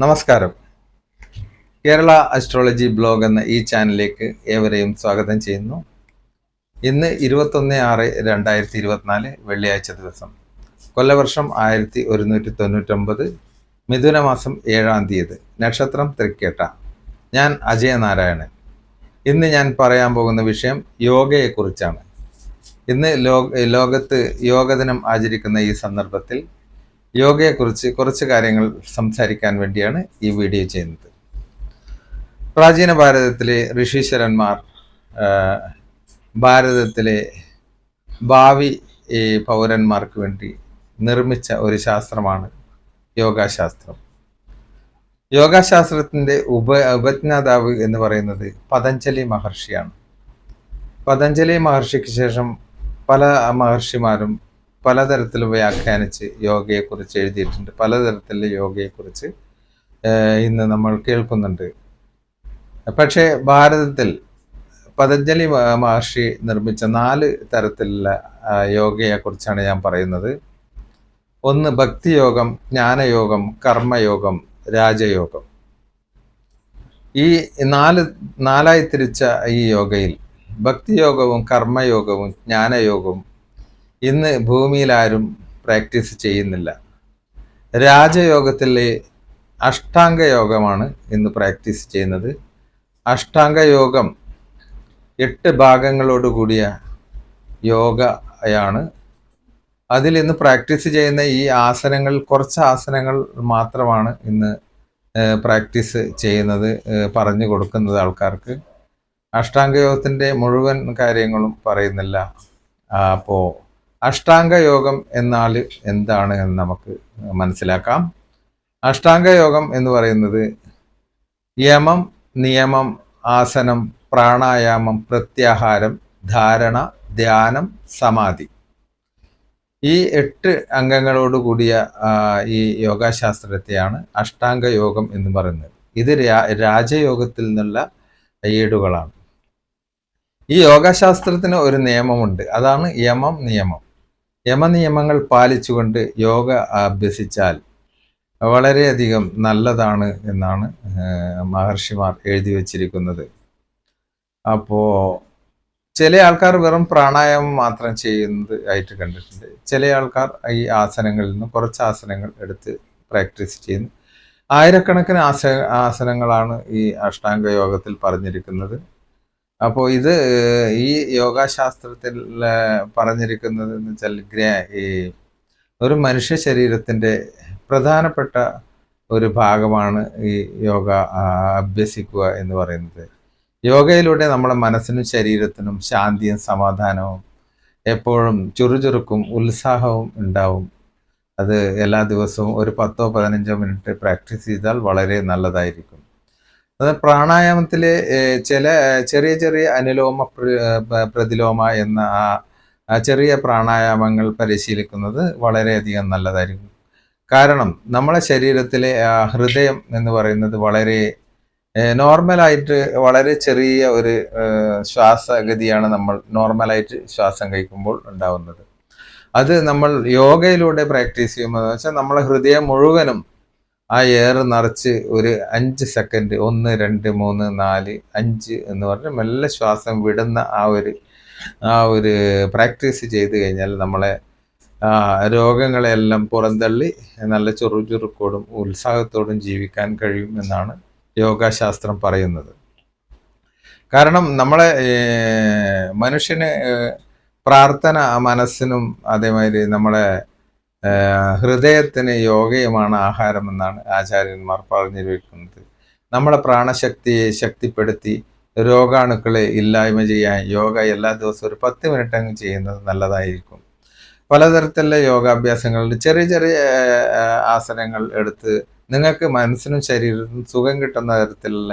നമസ്കാരം. Kerala astrology blog എന്ന ഈ ചാനലിലേക്ക് ഏവരെയും സ്വാഗതം ചെയ്യുന്നു. ഇന്ന് 21/6/2024 വെള്ളിയാഴ്ച ദിവസം, കൊല്ലവർഷം 1199, മിഥുനമാസം 7-ാം തീയതി, നക്ഷത്രം തൃക്കേട്ട. ഞാൻ അജയനാരായണൻ. ഇന്ന് ഞാൻ പറയാൻ പോകുന്ന വിഷയം യോഗയെക്കുറിച്ചാണ്. ഇന്ന് ലോകത്ത് യോഗ ദിനം ആചരിക്കുന്ന ഈ സന്ദർഭത്തിൽ യോഗയെക്കുറിച്ച് കുറച്ച് കാര്യങ്ങൾ സംസാരിക്കാൻ വേണ്ടിയാണ് ഈ വീഡിയോ ചെയ്യുന്നത്. പ്രാചീന ഭാരതത്തിലെ ഋഷീശ്വരന്മാർ ഭാരതത്തിലെ ഭാവി പൗരന്മാർക്ക് വേണ്ടി നിർമ്മിച്ച ഒരു ശാസ്ത്രമാണ് യോഗാശാസ്ത്രം. യോഗാശാസ്ത്രത്തിൻ്റെ ഉപജ്ഞാതാവ് എന്ന് പറയുന്നത് പതഞ്ജലി മഹർഷിയാണ്. പതഞ്ജലി മഹർഷിക്ക് ശേഷം പല മഹർഷിമാരും പലതരത്തിൽ വ്യാഖ്യാനിച്ച് യോഗയെക്കുറിച്ച് എഴുതിയിട്ടുണ്ട്. പലതരത്തിലുള്ള യോഗയെക്കുറിച്ച് ഇന്ന് നമ്മൾ കേൾക്കുന്നുണ്ട്. പക്ഷേ ഭാരതത്തിൽ പതഞ്ജലി മഹർഷി നിർമ്മിച്ച 4 തരത്തിലുള്ള യോഗയെക്കുറിച്ചാണ് ഞാൻ പറയുന്നത്. ഒന്ന് ഭക്തിയോഗം, ജ്ഞാനയോഗം, കർമ്മയോഗം, രാജയോഗം. ഈ നാലായി തിരിച്ച ഈ യോഗയിൽ ഭക്തിയോഗവും കർമ്മയോഗവും ജ്ഞാനയോഗവും ഇന്ന് ഭൂമിയിൽ ആരും പ്രാക്ടീസ് ചെയ്യുന്നില്ല. രാജയോഗത്തിലെ അഷ്ടാംഗ യോഗമാണ് ഇന്ന് പ്രാക്ടീസ് ചെയ്യുന്നത്. അഷ്ടാംഗ യോഗം 8 ഭാഗങ്ങളോട് കൂടിയ യോഗയാണ്. അതിൽ ഇന്ന് പ്രാക്ടീസ് ചെയ്യുന്ന ഈ ആസനങ്ങൾ, കുറച്ച് ആസനങ്ങൾ മാത്രമാണ് ഇന്ന് പ്രാക്ടീസ് ചെയ്യുന്നത്, പറഞ്ഞു കൊടുക്കുന്നത് ആൾക്കാർക്ക്. അഷ്ടാംഗ യോഗത്തിൻ്റെ മുഴുവൻ കാര്യങ്ങളും പറയുന്നില്ല. അപ്പോൾ അഷ്ടാംഗ യോഗം എന്നാൽ എന്താണ് എന്ന് നമുക്ക് മനസ്സിലാക്കാം. അഷ്ടാംഗ യോഗം എന്ന് പറയുന്നത് യമം, നിയമം, ആസനം, പ്രാണായാമം, പ്രത്യാഹാരം, ധാരണ, ധ്യാനം, സമാധി, ഈ 8 അംഗങ്ങളോട് കൂടിയ ഈ യോഗാശാസ്ത്രത്തെയാണ് അഷ്ടാംഗ യോഗം എന്ന് പറയുന്നത്. ഇത് രാജയോഗത്തിൽ നിന്നുള്ള ഏടുകളാണ്. ഈ യോഗാശാസ്ത്രത്തിന് ഒരു നിയമമുണ്ട്, അതാണ് യമം, നിയമം. യമനിയമങ്ങൾ പാലിച്ചുകൊണ്ട് യോഗ അഭ്യസിച്ചാൽ വളരെയധികം നല്ലതാണ് എന്നാണ് മഹർഷിമാർ എഴുതി വച്ചിരിക്കുന്നത്. അപ്പോൾ ചില ആൾക്കാർ വെറും പ്രാണായാമം മാത്രം ചെയ്യുന്നത് ആയിട്ട് കണ്ടിട്ടുണ്ട്. ചില ആൾക്കാർ ഈ ആസനങ്ങളിൽ നിന്ന് കുറച്ച് ആസനങ്ങൾ എടുത്ത് പ്രാക്ടീസ് ചെയ്യുന്നു. ആയിരക്കണക്കിന് ആസനങ്ങളാണ് ഈ അഷ്ടാംഗ യോഗത്തിൽ പറഞ്ഞിരിക്കുന്നത്. അപ്പോൾ ഇത് ഈ യോഗാശാസ്ത്രത്തിൽ പറഞ്ഞിരിക്കുന്നത് എന്ന് വെച്ചാൽ ഈ ഒരു മനുഷ്യ ശരീരത്തിൻ്റെ പ്രധാനപ്പെട്ട ഒരു ഭാഗമാണ് ഈ യോഗ അഭ്യസിക്കുക എന്ന് പറയുന്നത്. യോഗയിലൂടെ നമ്മുടെ മനസ്സിനും ശരീരത്തിനും ശാന്തിയും സമാധാനവും, എപ്പോഴും ചുറുചുറുക്കും ഉത്സാഹവും ഉണ്ടാവും. അത് എല്ലാ ദിവസവും ഒരു 10-15 മിനിറ്റ് പ്രാക്ടീസ് ചെയ്താൽ വളരെ നല്ലതായിരിക്കും. അത് പ്രാണായാമത്തിലെ ചെറിയ ചെറിയ അനുലോമ പ്രതിലോമ എന്ന ആ ചെറിയ പ്രാണായാമങ്ങൾ പരിശീലിക്കുന്നത് വളരെയധികം നല്ലതായിരിക്കും. കാരണം നമ്മളെ ശരീരത്തിലെ ഹൃദയം എന്ന് പറയുന്നത് വളരെ നോർമലായിട്ട് വളരെ ചെറിയ ഒരു ശ്വാസഗതിയാണ് നമ്മൾ നോർമലായിട്ട് ശ്വാസം കഴിക്കുമ്പോൾ ഉണ്ടാവുന്നത്. അത് നമ്മൾ യോഗയിലൂടെ പ്രാക്ടീസ് ചെയ്യുമ്പോൾ വെച്ചാൽ നമ്മളെ ഹൃദയം മുഴുവനും ആ എയർ നിറച്ച് ഒരു 5 സെക്കൻഡ് 1 2 3 4 5 എന്ന് പറഞ്ഞ് മെല്ലെ ശ്വാസം വിടുന്ന ആ ഒരു പ്രാക്ടീസ് ചെയ്ത് കഴിഞ്ഞാൽ നമ്മളെ രോഗങ്ങളെല്ലാം പുറന്തള്ളി നല്ല ചുറുചുറുക്കോടും ഉത്സാഹത്തോടും ജീവിക്കാൻ കഴിയും എന്നാണ് യോഗാശാസ്ത്രം പറയുന്നത്. കാരണം നമ്മളെ മനുഷ്യന് പ്രാർത്ഥന മനസ്സിനും അതേമാതിരി നമ്മളെ ഹൃദയത്തിന് യോഗയുമാണ് ആഹാരമെന്നാണ് ആചാര്യന്മാർ പറഞ്ഞിരിക്കുന്നത്. നമ്മളെ പ്രാണശക്തിയെ ശക്തിപ്പെടുത്തി രോഗാണുക്കളെ ഇല്ലായ്മ ചെയ്യാൻ യോഗ എല്ലാ ദിവസവും ഒരു 10 മിനിറ്റ് അങ്ങ് ചെയ്യുന്നത് നല്ലതായിരിക്കും. പലതരത്തിലുള്ള യോഗാഭ്യാസങ്ങളിൽ ചെറിയ ചെറിയ ആസനങ്ങൾ എടുത്ത് നിങ്ങൾക്ക് മനസ്സിനും ശരീരത്തിനും സുഖം കിട്ടുന്ന തരത്തിലുള്ള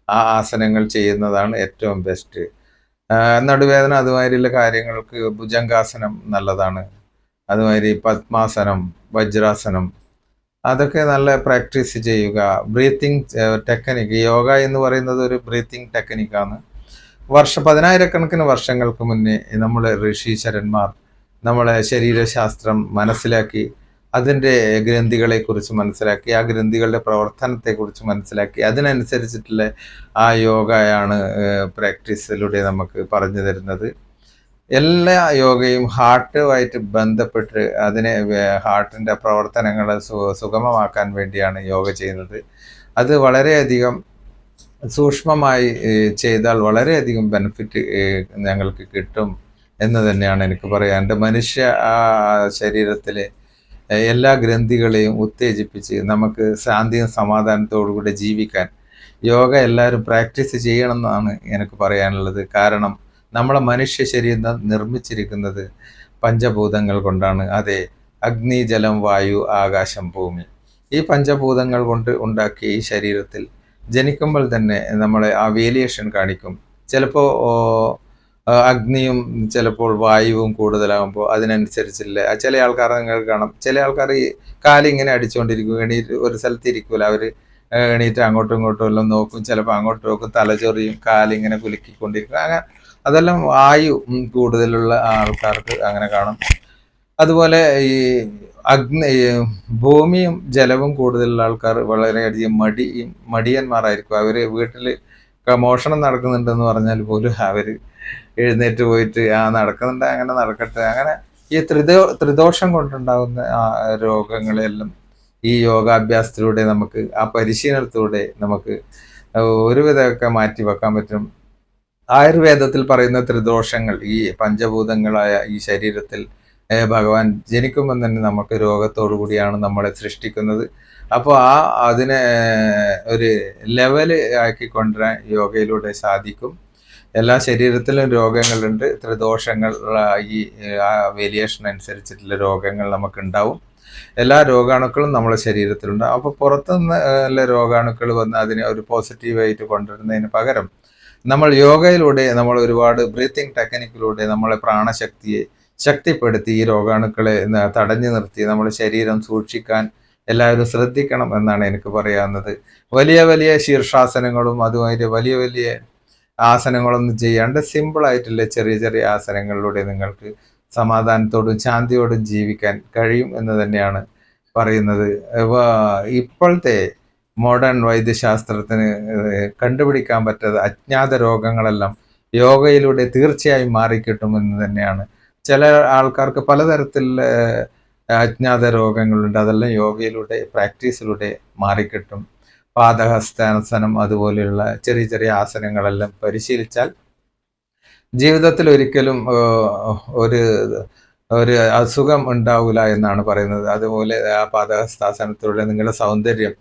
ആ ആസനങ്ങൾ ചെയ്യുന്നതാണ് ഏറ്റവും ബെസ്റ്റ്. നടുവേദന അതുമാതിരിയുള്ള കാര്യങ്ങൾക്ക് ഭുജംഗാസനം നല്ലതാണ്. അതുമാതിരി പത്മാസനം, വജ്രാസനം, അതൊക്കെ നല്ല പ്രാക്ടീസ് ചെയ്യുക. ബ്രീത്തിങ് ടെക്നിക്ക്, യോഗ എന്ന് പറയുന്നത് ഒരു ബ്രീത്തിങ് ടെക്നിക്കാണ്. 10,000-കണക്കിന് വർഷങ്ങൾക്ക് മുന്നേ നമ്മുടെ ഋഷീശ്വരന്മാർ നമ്മളെ ശരീരശാസ്ത്രം മനസ്സിലാക്കി അതിൻ്റെ ഗ്രന്ഥികളെക്കുറിച്ച് മനസ്സിലാക്കി, ആ ഗ്രന്ഥികളുടെ പ്രവർത്തനത്തെക്കുറിച്ച് മനസ്സിലാക്കി, അതിനനുസരിച്ചിട്ടുള്ള ആ യോഗയാണ് പ്രാക്ടീസിലൂടെ നമുക്ക് പറഞ്ഞു തരുന്നത്. എല്ലാ യോഗയും ഹാർട്ടുമായിട്ട് ബന്ധപ്പെട്ട് അതിനെ ഹാർട്ടിൻ്റെ പ്രവർത്തനങ്ങളെ സുഗമമാക്കാൻ വേണ്ടിയാണ് യോഗ ചെയ്യുന്നത്. അത് വളരെയധികം സൂക്ഷ്മമായി ചെയ്താൽ വളരെയധികം ബെനിഫിറ്റ് ഞങ്ങൾക്ക് കിട്ടും എന്ന് തന്നെയാണ് എനിക്ക് പറയാൻ. എൻ്റെ മനുഷ്യ ശരീരത്തിലെ എല്ലാ ഗ്രന്ഥികളെയും ഉത്തേജിപ്പിച്ച് നമുക്ക് ശാന്തിയും സമാധാനത്തോടുകൂടി ജീവിക്കാൻ യോഗ എല്ലാവരും പ്രാക്ടീസ് ചെയ്യണമെന്നാണ് എനിക്ക് പറയാനുള്ളത്. കാരണം നമ്മളെ മനുഷ്യ ശരീരം നിർമ്മിച്ചിരിക്കുന്നത് പഞ്ചഭൂതങ്ങൾ കൊണ്ടാണ്. അതെ, അഗ്നി, ജലം, വായു, ആകാശം, ഭൂമി. ഈ പഞ്ചഭൂതങ്ങൾ കൊണ്ട് ഉണ്ടാക്കിയ ഈ ശരീരത്തിൽ ജനിക്കുമ്പോൾ തന്നെ നമ്മളെ ആ വേരിയേഷൻ കാണിക്കും. ചിലപ്പോൾ അഗ്നിയും ചിലപ്പോൾ വായുവും കൂടുതലാകുമ്പോൾ അതിനനുസരിച്ചില്ല. ചില ആൾക്കാർ നിങ്ങൾക്ക് കാണാം, ചില ആൾക്കാർ ഈ കാലിങ്ങനെ അടിച്ചുകൊണ്ടിരിക്കും, എണീറ്റ് ഒരു സ്ഥലത്ത് ഇരിക്കൂല, അവർ എണീറ്റ് അങ്ങോട്ടും ഇങ്ങോട്ടും എല്ലാം നോക്കും, ചിലപ്പോൾ അങ്ങോട്ടും നോക്കും, തലചൊറിയും, കാലിങ്ങനെ കുലുക്കിക്കൊണ്ടിരിക്കും. അങ്ങനെ അതെല്ലാം വായു കൂടുതലുള്ള ആൾക്കാർക്ക് അങ്ങനെ കാണും. അതുപോലെ ഈ ഭൂമിയും ജലവും കൂടുതലുള്ള ആൾക്കാർ വളരെയധികം മടിയന്മാരായിരിക്കും. അവർ വീട്ടിൽ മോഷണം നടക്കുന്നുണ്ടെന്ന് പറഞ്ഞാൽ പോലും അവർ എഴുന്നേറ്റ് പോയിട്ട് നടക്കുന്നുണ്ട്, അങ്ങനെ നടക്കട്ടെ. അങ്ങനെ ഈ ത്രിദോഷം കൊണ്ടുണ്ടാകുന്ന രോഗങ്ങളെല്ലാം ഈ യോഗാഭ്യാസത്തിലൂടെ നമുക്ക്, ആ പരിശീലനത്തിലൂടെ നമുക്ക് ഒരുവിധമൊക്കെ മാറ്റി വെക്കാൻ പറ്റും. ആയുർവേദത്തിൽ പറയുന്ന ത്രിദോഷങ്ങൾ, ഈ പഞ്ചഭൂതങ്ങളായ ഈ ശരീരത്തിൽ ഭഗവാൻ ജനിക്കുമ്പോൾ തന്നെ നമുക്ക് രോഗത്തോടു കൂടിയാണ് നമ്മളെ സൃഷ്ടിക്കുന്നത്. അപ്പോൾ അതിനെ ഒരു ലെവല് ആക്കി കൊണ്ടുവരാൻ യോഗയിലൂടെ സാധിക്കും. എല്ലാ ശരീരത്തിലും രോഗങ്ങളുണ്ട്. ത്രിദോഷങ്ങൾ, ഈ വേരിയേഷൻ അനുസരിച്ചിട്ടുള്ള രോഗങ്ങൾ നമുക്കുണ്ടാവും. എല്ലാ രോഗാണുക്കളും നമ്മുടെ ശരീരത്തിലുണ്ട്. അപ്പോൾ പുറത്തുനിന്ന് എല്ലാ രോഗാണുക്കൾ വന്ന് അതിനെ ഒരു പോസിറ്റീവായിട്ട് കൊണ്ടുവരുന്നതിന് പകരം നമ്മൾ യോഗയിലൂടെ, നമ്മൾ ഒരുപാട് ബ്രീത്തിങ് ടെക്നിക്കിലൂടെ നമ്മളെ പ്രാണശക്തിയെ ശക്തിപ്പെടുത്തി ഈ രോഗാണുക്കളെ തടഞ്ഞു നിർത്തി നമ്മുടെ ശരീരം സൂക്ഷിക്കാൻ എല്ലാവരും ശ്രദ്ധിക്കണം എന്നാണ് എനിക്ക് പറയാവുന്നത്. വലിയ വലിയ ശീർഷാസനങ്ങളും അതുമാതിരി വലിയ വലിയ ആസനങ്ങളൊന്നും ചെയ്യാണ്ട് സിമ്പിളായിട്ടുള്ള ചെറിയ ചെറിയ ആസനങ്ങളിലൂടെ നിങ്ങൾക്ക് സമാധാനത്തോടും ശാന്തിയോടും ജീവിക്കാൻ കഴിയും എന്ന് തന്നെയാണ് പറയുന്നത്. ഇപ്പോഴത്തെ മോഡേൺ വൈദ്യശാസ്ത്രത്തിന് കണ്ടുപിടിക്കാൻ പറ്റാത്ത അജ്ഞാത രോഗങ്ങളെല്ലാം യോഗയിലൂടെ തീർച്ചയായും മാറിക്കിട്ടുമെന്ന് തന്നെയാണ്. ചില ആൾക്കാർക്ക് പലതരത്തിലുള്ള അജ്ഞാത രോഗങ്ങളുണ്ട്, അതെല്ലാം യോഗയിലൂടെ പ്രാക്ടീസിലൂടെ മാറിക്കിട്ടും. പാദഹസ്താസനം അതുപോലെയുള്ള ചെറിയ ചെറിയ ആസനങ്ങളെല്ലാം പരിശീലിച്ചാൽ ജീവിതത്തിൽ ഒരിക്കലും ഒരു ഒരു അസുഖം ഉണ്ടാവില്ല എന്നാണ് പറയുന്നത്. അതുപോലെ ആ പാദഹസ്താസനത്തിലൂടെ നിങ്ങളുടെ സൗന്ദര്യം,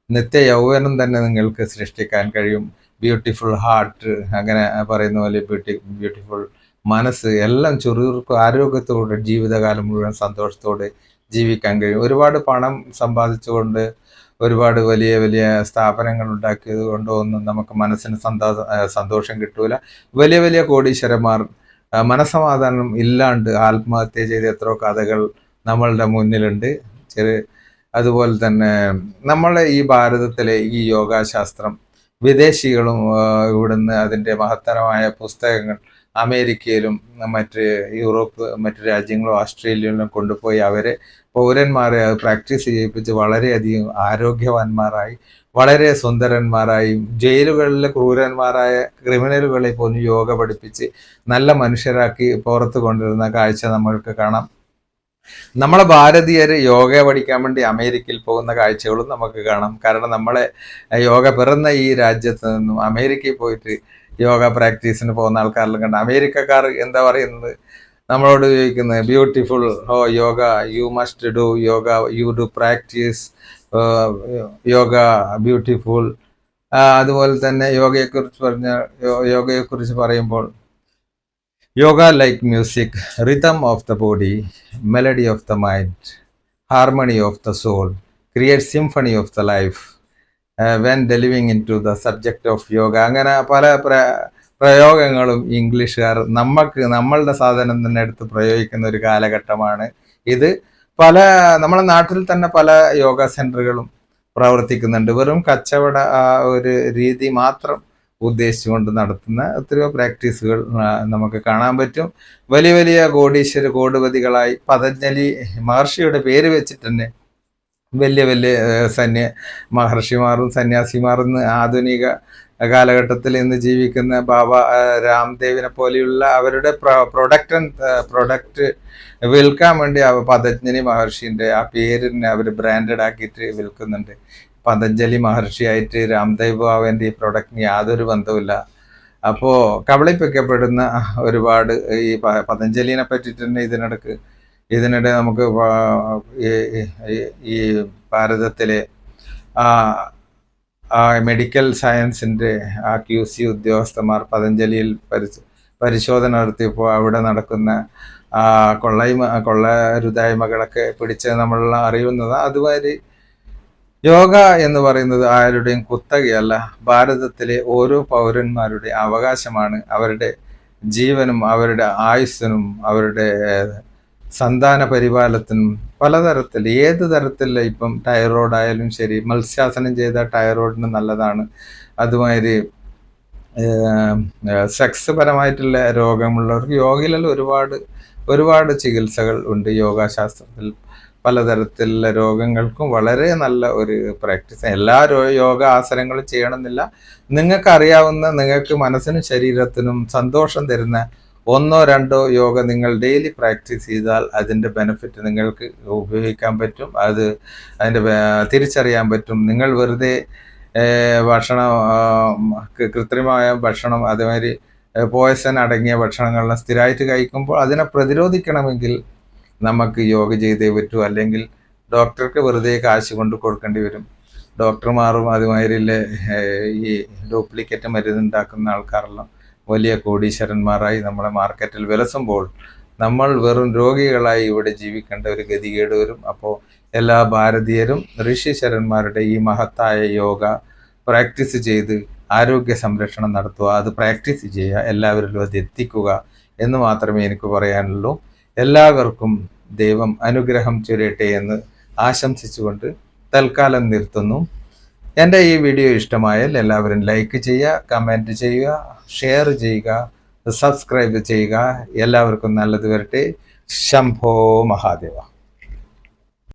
നിത്യ യൗവനം തന്നെ നിങ്ങൾക്ക് സൃഷ്ടിക്കാൻ കഴിയും. ബ്യൂട്ടിഫുൾ ഹാർട്ട്, അങ്ങനെ പറയുന്ന പോലെ ബ്യൂട്ടിഫുൾ മനസ്സ്, എല്ലാം ചുറുചുറുക്കും ആരോഗ്യത്തോടെ ജീവിതകാലം മുഴുവൻ സന്തോഷത്തോടെ ജീവിക്കാൻ കഴിയും. ഒരുപാട് പണം സമ്പാദിച്ചുകൊണ്ട് ഒരുപാട് വലിയ വലിയ സ്ഥാപനങ്ങൾ ഉണ്ടാക്കിയത് കൊണ്ടൊന്നും നമുക്ക് മനസ്സിന് സന്തോഷം കിട്ടൂല. വലിയ വലിയ കോടീശ്വരന്മാർ മനസ്സമാധാനം ഇല്ലാണ്ട് ആത്മഹത്യ ചെയ്ത എത്രയോ കഥകൾ നമ്മളുടെ മുന്നിലുണ്ട്. അതുപോലെ തന്നെ നമ്മളെ ഈ ഭാരതത്തിലെ ഈ യോഗാശാസ്ത്രം വിദേശികളും ഇവിടുന്ന് അതിൻ്റെ മഹത്തരമായ പുസ്തകങ്ങൾ അമേരിക്കയിലും മറ്റ് യൂറോപ്പ് മറ്റ് രാജ്യങ്ങളും ഓസ്ട്രേലിയയിലും കൊണ്ടുപോയി അവരെ പൗരന്മാരെ പ്രാക്ടീസ് ചെയ്യിപ്പിച്ച് വളരെയധികം ആരോഗ്യവാന്മാരായി, വളരെ സുന്ദരന്മാരായി, ജയിലുകളിലെ ക്രൂരന്മാരായ ക്രിമിനലുകളെ പോലും യോഗ പഠിപ്പിച്ച് നല്ല മനുഷ്യരാക്കി പുറത്ത് കൊണ്ടുവരുന്ന കാഴ്ച നമ്മൾക്ക് കാണാം. നമ്മളെ ഭാരതീയർ യോഗ പഠിക്കാൻ വേണ്ടി അമേരിക്കയിൽ പോകുന്ന കാഴ്ചകളും നമുക്ക് കാണാം. കാരണം നമ്മളെ യോഗ പിറന്ന ഈ രാജ്യത്ത് നിന്നും അമേരിക്കയിൽ പോയിട്ട് യോഗ പ്രാക്ടീസിന് പോകുന്ന ആൾക്കാരെല്ലാം കണ്ട അമേരിക്കക്കാർ എന്താ പറയുന്നത്, നമ്മളോട് ചോദിക്കുന്നത് beautiful yoga, you must do yoga, you do practice yoga beautiful. അതുപോലെ തന്നെ യോഗയെക്കുറിച്ച് പറയുമ്പോൾ yoga like music, rhythm of the body, melody of the mind, harmony of the soul, create symphony of the life when delving into the subject of yoga. അങ്ങനെ പല പ്രയോഗങ്ങളും ഇംഗ്ലീഷുകാർ നമ്മളുടെ സാധനം തന്നെ എടുത്ത് പ്രയോഗിക്കുന്ന ഒരു കാലഘട്ടമാണ് ഇത്. നമ്മുടെ നാട്ടിൽ തന്നെ പല യോഗ സെന്ററുകളും പ്രവർത്തിക്കുന്നുണ്ട്. വെറും കച്ചവട ഒരു രീതി മാത്രം ഉദ്ദേശിച്ചുകൊണ്ട് നടത്തുന്ന എത്രയോ പ്രാക്ടീസുകൾ നമുക്ക് കാണാൻ പറ്റും. വലിയ വലിയ കോടിപതികളായി പതഞ്ജലി മഹർഷിയുടെ പേര് വെച്ചിട്ട് തന്നെ വലിയ വലിയ മഹർഷിമാരും സന്യാസിമാരും ആധുനിക കാലഘട്ടത്തിൽ ഇന്ന് ജീവിക്കുന്ന ബാബ രാംദേവിനെ പോലെയുള്ള അവരുടെ പ്രൊഡക്റ്റ് വിൽക്കാൻ വേണ്ടി പതഞ്ജലി മഹർഷിന്റെ ആ പേരിനെ അവർ ബ്രാൻഡഡ് ആക്കിയിട്ട് വിൽക്കുന്നുണ്ട്. പതഞ്ജലി മഹർഷിയായിട്ട് രാംദേവ് ബാബന്റെ ഈ പ്രൊഡക്റ്റിന് യാതൊരു ബന്ധവുമില്ല. അപ്പോൾ കബളിപ്പിക്കപ്പെടുന്ന ഒരുപാട് ഈ പതഞ്ജലിനെ പറ്റിയിട്ട് തന്നെ ഇതിനിടെ നമുക്ക് ഈ ഭാരതത്തിലെ മെഡിക്കൽ സയൻസിൻ്റെ QC ഉദ്യോഗസ്ഥന്മാർ പതഞ്ജലിയിൽ പരിശോധന നടത്തിയപ്പോൾ അവിടെ നടക്കുന്ന കൊള്ളരുതായ്മകളൊക്കെ പിടിച്ച് നമ്മളെല്ലാം അറിയുന്നത്. അതുമാതിരി യോഗ എന്ന് പറയുന്നത് ആരുടെയും കുത്തകയല്ല, ഭാരതത്തിലെ ഓരോ പൗരന്മാരുടെ അവകാശമാണ്. അവരുടെ ജീവനും അവരുടെ ആയുസ്സിനും അവരുടെ സന്താന പരിപാലനത്തിനും പലതരത്തിൽ ഏത് തരത്തിലുള്ള ഇപ്പം ടൈറോയ്ഡ് ആയാലും ശരി, മത്സ്യാസനം ചെയ്താൽ ടൈറോയിഡിന് നല്ലതാണ്. അതുമാതിരി സെക്സ് പരമായിട്ടുള്ള രോഗമുള്ളവർക്ക് യോഗയിലുള്ള ഒരുപാട് ചികിത്സകൾ ഉണ്ട്. യോഗാശാസ്ത്രത്തിൽ പലതരത്തിലുള്ള രോഗങ്ങൾക്കും വളരെ നല്ല ഒരു പ്രാക്ടീസ്. എല്ലാ യോഗ ആസനങ്ങളും ചെയ്യണമെന്നില്ല. നിങ്ങൾക്കറിയാവുന്ന, നിങ്ങൾക്ക് മനസ്സിനും ശരീരത്തിനും സന്തോഷം തരുന്ന 1 or 2 യോഗ നിങ്ങൾ ഡെയിലി പ്രാക്ടീസ് ചെയ്താൽ അതിൻ്റെ ബെനിഫിറ്റ് നിങ്ങൾക്ക് ഉപയോഗിക്കാൻ പറ്റും. അതിൻ്റെ തിരിച്ചറിയാൻ പറ്റും. നിങ്ങൾ വെറുതെ കൃത്രിമമായ ഭക്ഷണം, അതേമാതിരി പോയ്സൺ അടങ്ങിയ ഭക്ഷണങ്ങളെല്ലാം സ്ഥിരമായിട്ട് കഴിക്കുമ്പോൾ അതിനെ പ്രതിരോധിക്കണമെങ്കിൽ നമുക്ക് യോഗ ചെയ്തേ പറ്റൂ. അല്ലെങ്കിൽ ഡോക്ടർക്ക് വെറുതെ കാശ് കൊണ്ട് കൊടുക്കേണ്ടി വരും. ഡോക്ടർമാരും അതുമാതിരിയുള്ള ഈ ഡ്യൂപ്ലിക്കേറ്റ് മരുന്നുണ്ടാക്കുന്ന ആൾക്കാരെല്ലാം വലിയ കോടീശ്വരന്മാരായി നമ്മളെ മാർക്കറ്റിൽ വിലസുമ്പോൾ നമ്മൾ വെറും രോഗികളായി ഇവിടെ ജീവിക്കേണ്ട ഒരു ഗതികേട് വരും. അപ്പോൾ എല്ലാ ഭാരതീയരും ഋഷീശ്വരന്മാരുടെ ഈ മഹത്തായ യോഗ പ്രാക്ടീസ് ചെയ്ത് ആരോഗ്യ സംരക്ഷണം നടത്തുക, അത് പ്രാക്ടീസ് ചെയ്യുക, എല്ലാവരിലും അത് എത്തിക്കുക എന്ന് മാത്രമേ എനിക്ക് പറയാനുള്ളൂ. എല്ലാവർക്കും ദൈവം അനുഗ്രഹം ചൊരിയട്ടെ എന്ന് ആശംസിച്ചുകൊണ്ട് തൽക്കാലം നിർത്തുന്നു. എൻ്റെ ഈ വീഡിയോ ഇഷ്ടമായാൽ എല്ലാവരും ലൈക്ക് ചെയ്യുക, കമൻറ്റ് ചെയ്യുക, ഷെയർ ചെയ്യുക, സബ്സ്ക്രൈബ് ചെയ്യുക. എല്ലാവർക്കും നല്ലത് വരട്ടെ. ശംഭോ മഹാദേവ.